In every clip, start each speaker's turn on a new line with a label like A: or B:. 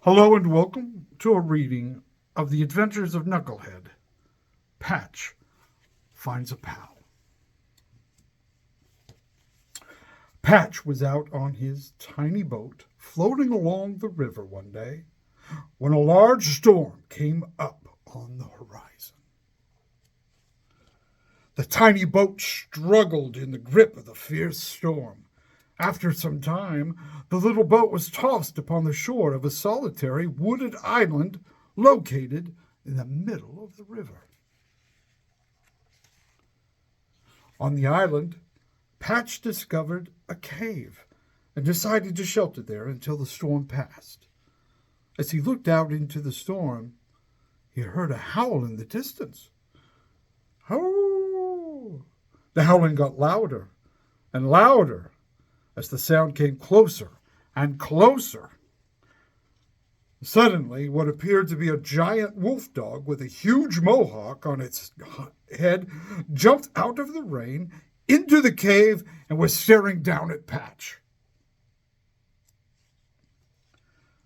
A: Hello and welcome to a reading of The Adventures of Knucklehead. Patch finds a pal. Patch was out on his tiny boat floating along the river one day when a large storm came up on the horizon. The tiny boat struggled in the grip of the fierce storm. After some time, the little boat was tossed upon the shore of a solitary wooded island located in the middle of the river. On the island, Patch discovered a cave and decided to shelter there until the storm passed. As he looked out into the storm, he heard a howl in the distance. Howl! The howling got louder and louder as the sound came closer and closer. Suddenly, what appeared to be a giant wolf dog with a huge mohawk on its head jumped out of the rain into the cave and was staring down at Patch.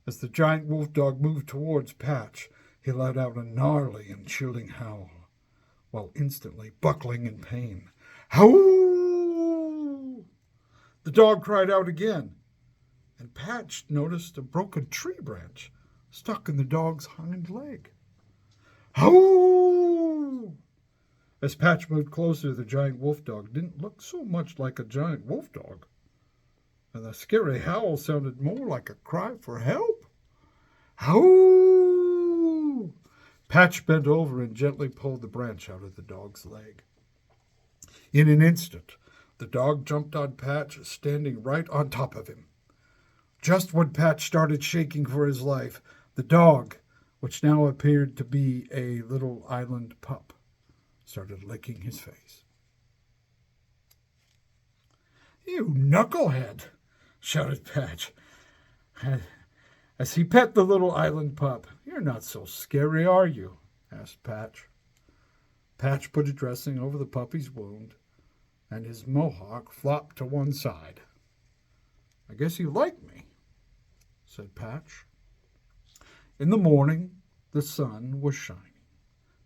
A: As the giant wolf dog moved towards Patch, he let out a gnarly and chilling howl, while instantly buckling in pain. Howl! The dog cried out again, and Patch noticed a broken tree branch stuck in the dog's hind leg. Howl! As Patch moved closer, the giant wolf dog didn't look so much like a giant wolf dog, and the scary howl sounded more like a cry for help. Howl! Patch bent over and gently pulled the branch out of the dog's leg. In an instant, the dog jumped on Patch, standing right on top of him. Just when Patch started shaking for his life, the dog, which now appeared to be a little island pup, started licking his face. "You knucklehead!" shouted Patch, as he pet the little island pup. "You're not so scary, are you?" asked Patch. Patch put a dressing over the puppy's wound, and his mohawk flopped to one side. "I guess you like me," said Patch. In the morning, the sun was shining.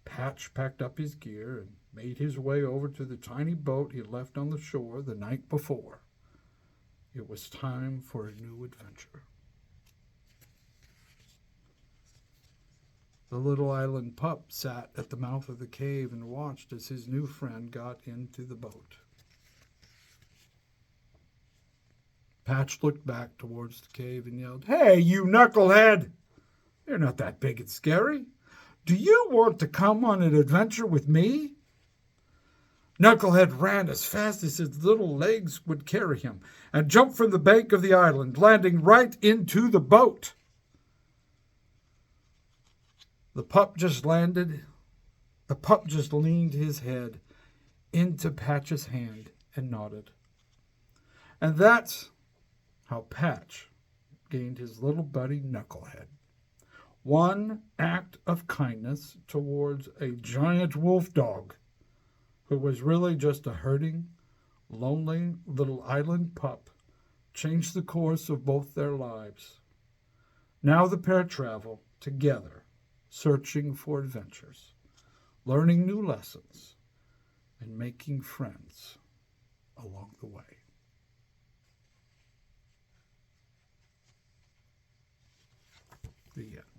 A: Patch packed up his gear and made his way over to the tiny boat he left on the shore the night before. It was time for a new adventure. The little island pup sat at the mouth of the cave and watched as his new friend got into the boat. Patch looked back towards the cave and yelled, "Hey, you knucklehead! You're not that big and scary. Do you want to come on an adventure with me?" Knucklehead ran as fast as his little legs would carry him and jumped from the bank of the island, landing right into the boat. The pup just leaned his head into Patch's hand and nodded. And that's how Patch gained his little buddy Knucklehead. One act of kindness towards a giant wolf dog who was really just a hurting, lonely little island pup changed the course of both their lives. Now the pair travel together, searching for adventures, learning new lessons, and making friends along the way. The end.